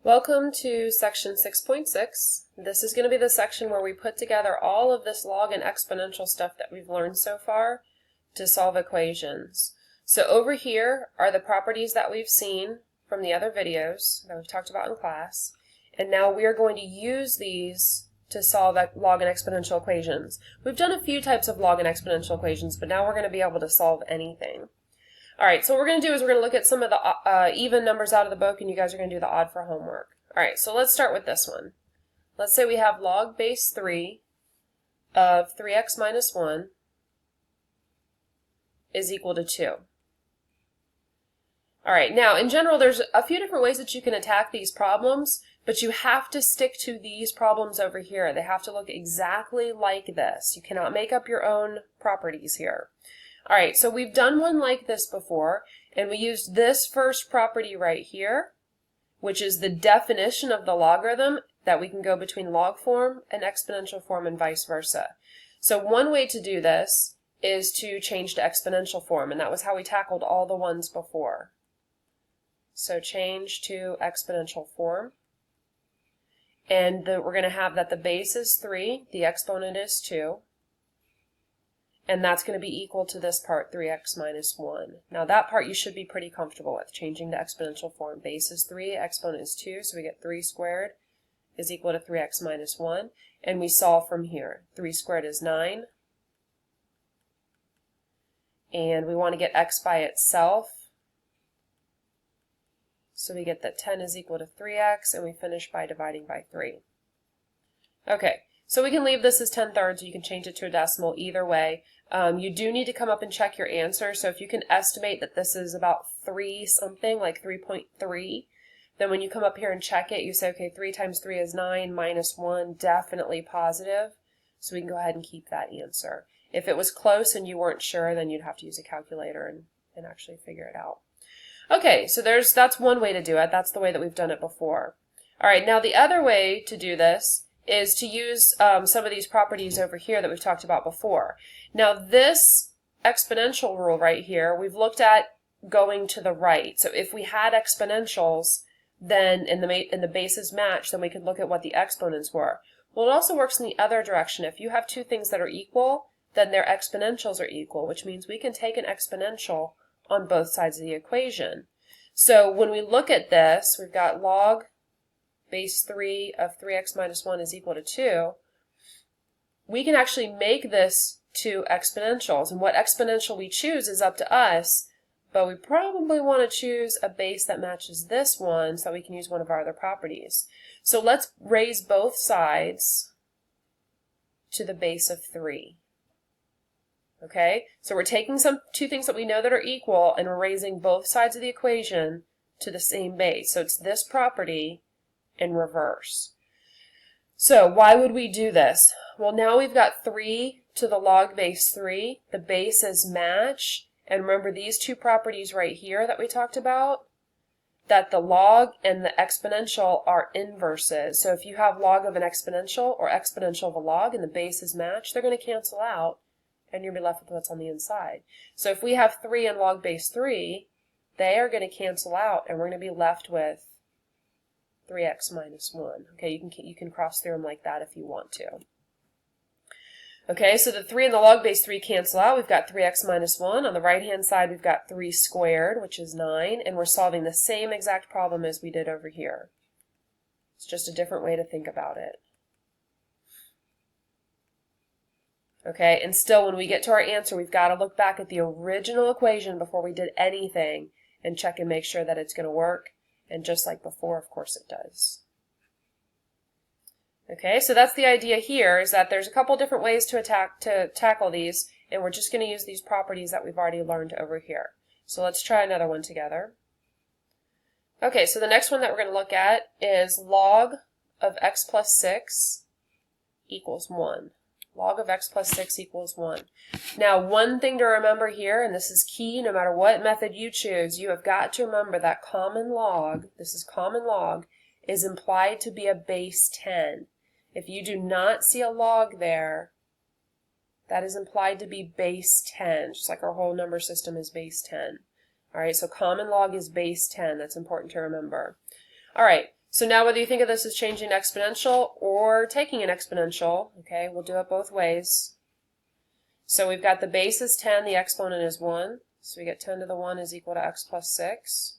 Welcome to section 6.6. This is going to be the section where we put together all of this log and exponential stuff that we've learned so far to solve equations. So over here are the properties that we've seen from the other videos that we've talked about in class, and now we are going to use these to solve log and exponential equations. We've done a few types of log and exponential equations, but now we're going to be able to solve anything. Alright, so what we're going to do is we're going to look at some of the even numbers out of the book, and you guys are going to do the odd for homework. Alright, so let's start with this one. Let's say we have log base 3 of 3x minus 1 is equal to 2. Alright, now in general there's a few different ways that you can attack these problems, but you have to stick to these problems over here. They have to look exactly like this. You cannot make up your own properties here. Alright, so we've done one like this before, and we used this first property right here, which is the definition of the logarithm, that we can go between log form and exponential form and vice versa. So one way to do this is to change to exponential form, and that was how we tackled all the ones before. So change to exponential form, and we're going to have that the base is 3, the exponent is 2, and that's going to be equal to this part, 3x minus 1. Now that part you should be pretty comfortable with, changing to exponential form. Base is 3, exponent is 2, so we get 3 squared is equal to 3x minus 1. And we solve from here. 3 squared is 9. And we want to get x by itself. So we get that 10 is equal to 3x, and we finish by dividing by 3. Okay. So we can leave this as 10/3, or you can change it to a decimal, either way. You do need to come up and check your answer, so if you can estimate that this is about 3 something, like 3.3, then when you come up here and check it, you say, okay, 3 times 3 is 9, minus 1, definitely positive, so we can go ahead and keep that answer. If it was close and you weren't sure, then you'd have to use a calculator and actually figure it out. Okay, so that's one way to do it. That's the way that we've done it before. Alright, now the other way to do this is to use some of these properties over here that we've talked about before. Now this exponential rule right here, we've looked at going to the right. So if we had exponentials, then in the bases match, then we could look at what the exponents were. Well, it also works in the other direction. If you have two things that are equal, then their exponentials are equal, which means we can take an exponential on both sides of the equation. So when we look at this, we've got log base 3 of 3x minus 1 is equal to 2, we can actually make this two exponentials. And what exponential we choose is up to us, but we probably want to choose a base that matches this one so that we can use one of our other properties. So let's raise both sides to the base of 3. Okay, so we're taking two things that we know that are equal, and we're raising both sides of the equation to the same base. So it's this property in reverse. So why would we do this? Well, now we've got 3 to the log base 3. The bases match. And remember these two properties right here that we talked about? That the log and the exponential are inverses. So if you have log of an exponential or exponential of a log and the bases match, they're going to cancel out and you'll be left with what's on the inside. So if we have 3 in log base 3, they are going to cancel out and we're going to be left with 3x minus 1. Okay, you can cross through them like that if you want to. Okay, so the 3 and the log base 3 cancel out. We've got 3x minus 1. On the right-hand side, we've got 3 squared, which is 9, and we're solving the same exact problem as we did over here. It's just a different way to think about it. Okay, and still when we get to our answer, we've got to look back at the original equation before we did anything and check and make sure that it's going to work. And just like before, of course it does. Okay, so that's the idea here, is that there's a couple different ways to tackle these, and we're just going to use these properties that we've already learned over here. So let's try another one together. Okay, so the next one that we're going to look at is log of x plus 6 equals 1. Log of x plus 6 equals 1. Now, one thing to remember here, and this is key no matter what method you choose, you have got to remember that common log, this is common log, is implied to be a base 10. If you do not see a log there, that is implied to be base 10, just like our whole number system is base 10. Alright, so common log is base 10. That's important to remember. Alright, So now whether you think of this as changing exponential or taking an exponential, okay, we'll do it both ways. So we've got the base is 10, the exponent is 1. So we get 10 to the 1 is equal to x plus 6.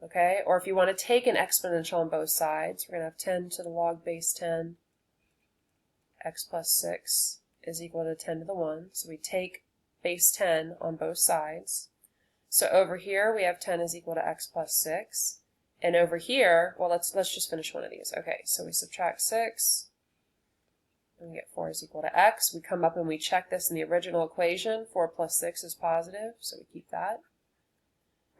Okay, or if you want to take an exponential on both sides, we're going to have 10 to the log base 10, x plus 6 is equal to 10 to the 1. So we take base 10 on both sides. So over here we have 10 is equal to x plus 6. And over here, well, let's just finish one of these. Okay, so we subtract 6, and we get 4 is equal to x. We come up and we check this in the original equation. 4 plus 6 is positive, so we keep that.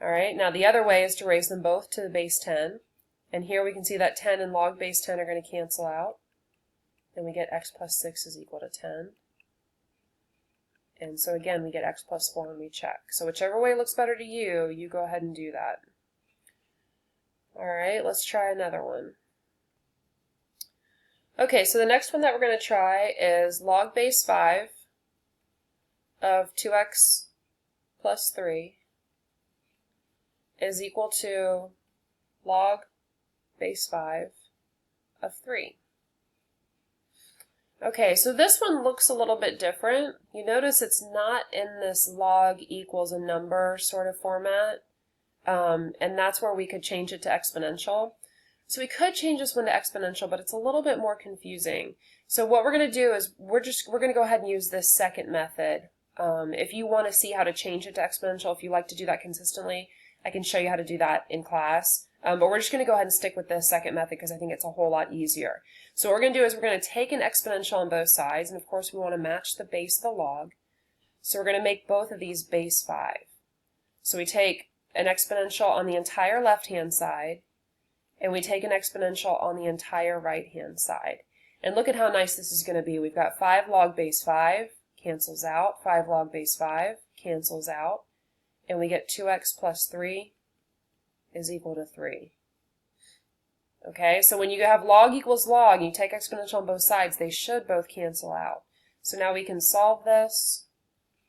All right, now the other way is to raise them both to the base 10. And here we can see that 10 and log base 10 are going to cancel out. And we get x plus 6 is equal to 10. And so again, we get x plus 4 and we check. So whichever way looks better to you, you go ahead and do that. All right, let's try another one. Okay, so the next one that we're going to try is log base 5 of 2x plus 3 is equal to log base 5 of 3. Okay, so this one looks a little bit different. You notice it's not in this log equals a number sort of format. And that's where we could change it to exponential. So we could change this one to exponential, but it's a little bit more confusing. So what we're going to do is we're going to go ahead and use this second method. If you want to see how to change it to exponential, if you like to do that consistently, I can show you how to do that in class. But we're just going to go ahead and stick with this second method because I think it's a whole lot easier. So what we're going to do is we're going to take an exponential on both sides, and of course we want to match the base of the log. So we're going to make both of these base 5. So we take an exponential on the entire left-hand side, and we take an exponential on the entire right-hand side. And look at how nice this is going to be. We've got 5 log base 5, cancels out, 5 log base 5, cancels out, and we get 2x plus 3 is equal to 3. Okay, so when you have log equals log, and you take exponential on both sides, they should both cancel out. So now we can solve this,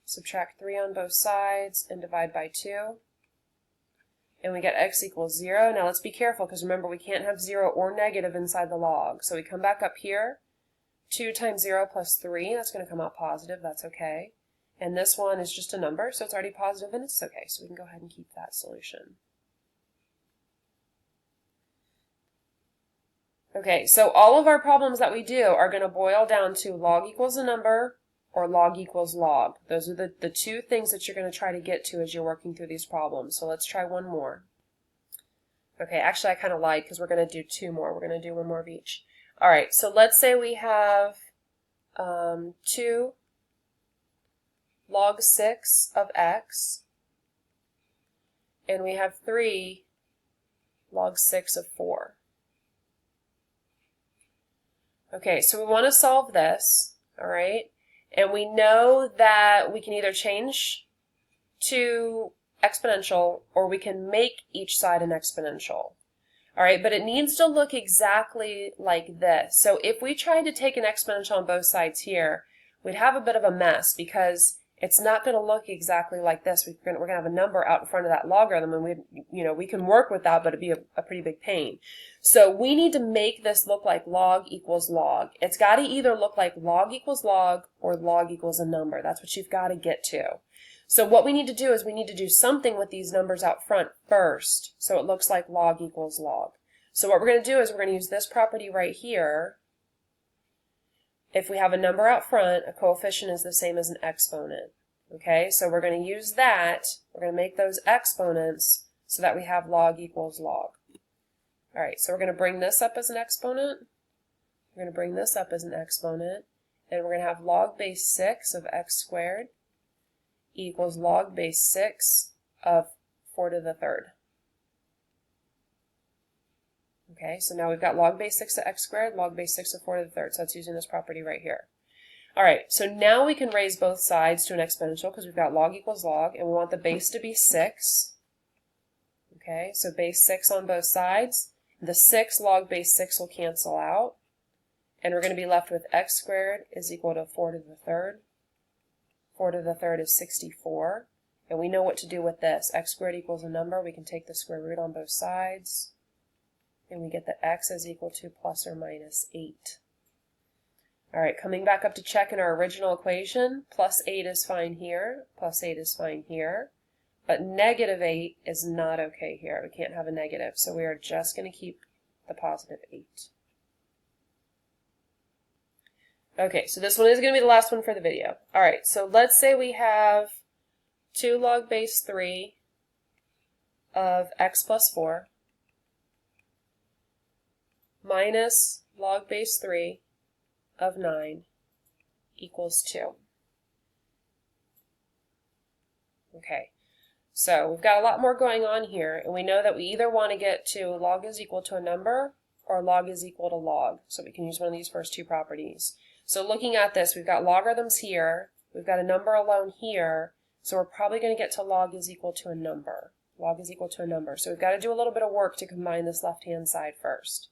subtract 3 on both sides, and divide by 2. And we get x equals 0. Now let's be careful because remember we can't have 0 or negative inside the log. So we come back up here, 2 times 0 plus 3, that's going to come out positive, that's okay. And this one is just a number, so it's already positive and it's okay. So we can go ahead and keep that solution. Okay, so all of our problems that we do are going to boil down to log equals a number or log equals log. Those are the two things that you're going to try to get to as you're working through these problems. So let's try one more. Okay, actually I kind of lied because we're going to do 2 more. We're going to do 1 more of each. All right, so let's say we have 2 log 6 of x, and we have 3 log 6 of 4. Okay, so we want to solve this, all right? And we know that we can either change to exponential or we can make each side an exponential. All right, but it needs to look exactly like this. So if we tried to take an exponential on both sides here, we'd have a bit of a mess because it's not going to look exactly like this. We're going to have a number out in front of that logarithm, and we can work with that, but it'd be a pretty big pain. So we need to make this look like log equals log. It's got to either look like log equals log or log equals a number. That's what you've got to get to. So what we need to do is we need to do something with these numbers out front first, so it looks like log equals log. So what we're going to do is we're going to use this property right here. If we have a number out front, a coefficient is the same as an exponent. Okay, so we're going to use that. We're going to make those exponents so that we have log equals log. All right, so we're going to bring this up as an exponent. We're going to bring this up as an exponent. And we're going to have log base 6 of x squared equals log base 6 of 4 to the third. Okay, so now we've got log base 6 of x squared, log base 6 of 4 to the third. So that's using this property right here. All right, so now we can raise both sides to an exponential because we've got log equals log, and we want the base to be 6. Okay, so base 6 on both sides. The 6 log base 6 will cancel out, and we're going to be left with x squared is equal to 4 to the third. 4 to the third is 64, and we know what to do with this. X squared equals a number. We can take the square root on both sides, and we get that x is equal to plus or minus 8. All right, coming back up to check in our original equation, plus 8 is fine here, plus 8 is fine here, but negative 8 is not okay here. We can't have a negative, so we are just going to keep the positive 8. Okay, so this one is going to be the last one for the video. All right, so let's say we have 2 log base 3 of x plus 4 minus log base 3 of 9 equals 2. Okay, so we've got a lot more going on here, and we know that we either want to get to log is equal to a number or log is equal to log, so we can use one of these first two properties. So looking at this, we've got logarithms here, we've got a number alone here, so we're probably going to get to log is equal to a number. Log is equal to a number, so we've got to do a little bit of work to combine this left-hand side first.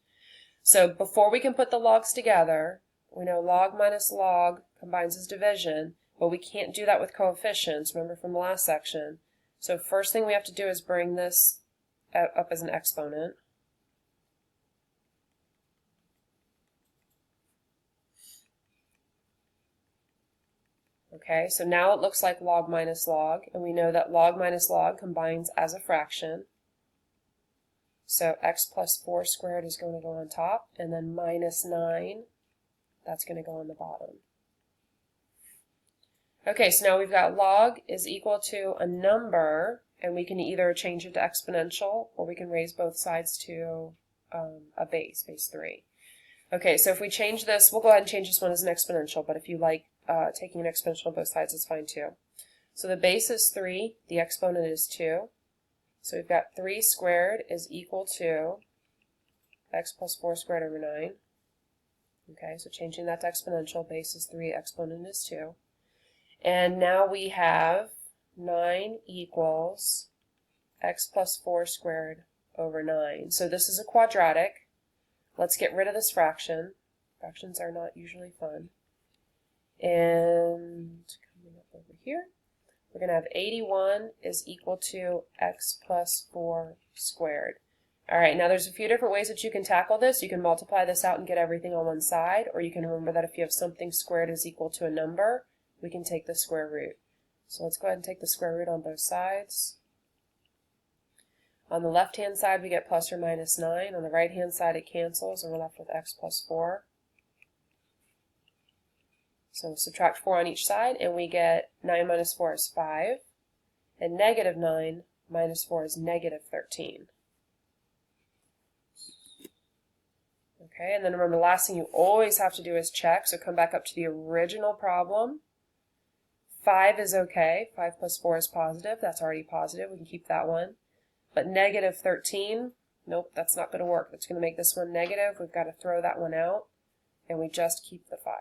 So before we can put the logs together, we know log minus log combines as division, but we can't do that with coefficients, remember from the last section. So first thing we have to do is bring this up as an exponent. Okay, so now it looks like log minus log, and we know that log minus log combines as a fraction. So x plus 4 squared is going to go on top, and then minus 9, that's going to go on the bottom. Okay, so now we've got log is equal to a number, and we can either change it to exponential, or we can raise both sides to a base 3. Okay, so if we change this, we'll go ahead and change this one as an exponential, but if you like taking an exponential on both sides, it's fine too. So the base is 3, the exponent is 2. So we've got 3 squared is equal to x plus 4 squared over 9. Okay, so changing that to exponential, base is 3, exponent is 2. And now we have 9 equals x plus 4 squared over 9. So this is a quadratic. Let's get rid of this fraction. Fractions are not usually fun. And coming up over here, we're going to have 81 is equal to x plus 4 squared. All right, now there's a few different ways that you can tackle this. You can multiply this out and get everything on one side, or you can remember that if you have something squared is equal to a number, we can take the square root. So let's go ahead and take the square root on both sides. On the left-hand side, we get plus or minus 9. On the right-hand side, it cancels, and we're left with x plus 4. So we'll subtract 4 on each side, and we get 9 minus 4 is 5. And negative 9 minus 4 is negative 13. Okay, and then remember, the last thing you always have to do is check. So come back up to the original problem. 5 is okay. 5 plus 4 is positive. That's already positive. We can keep that one. But negative 13, nope, that's not going to work. That's going to make this one negative. We've got to throw that one out, and we just keep the 5.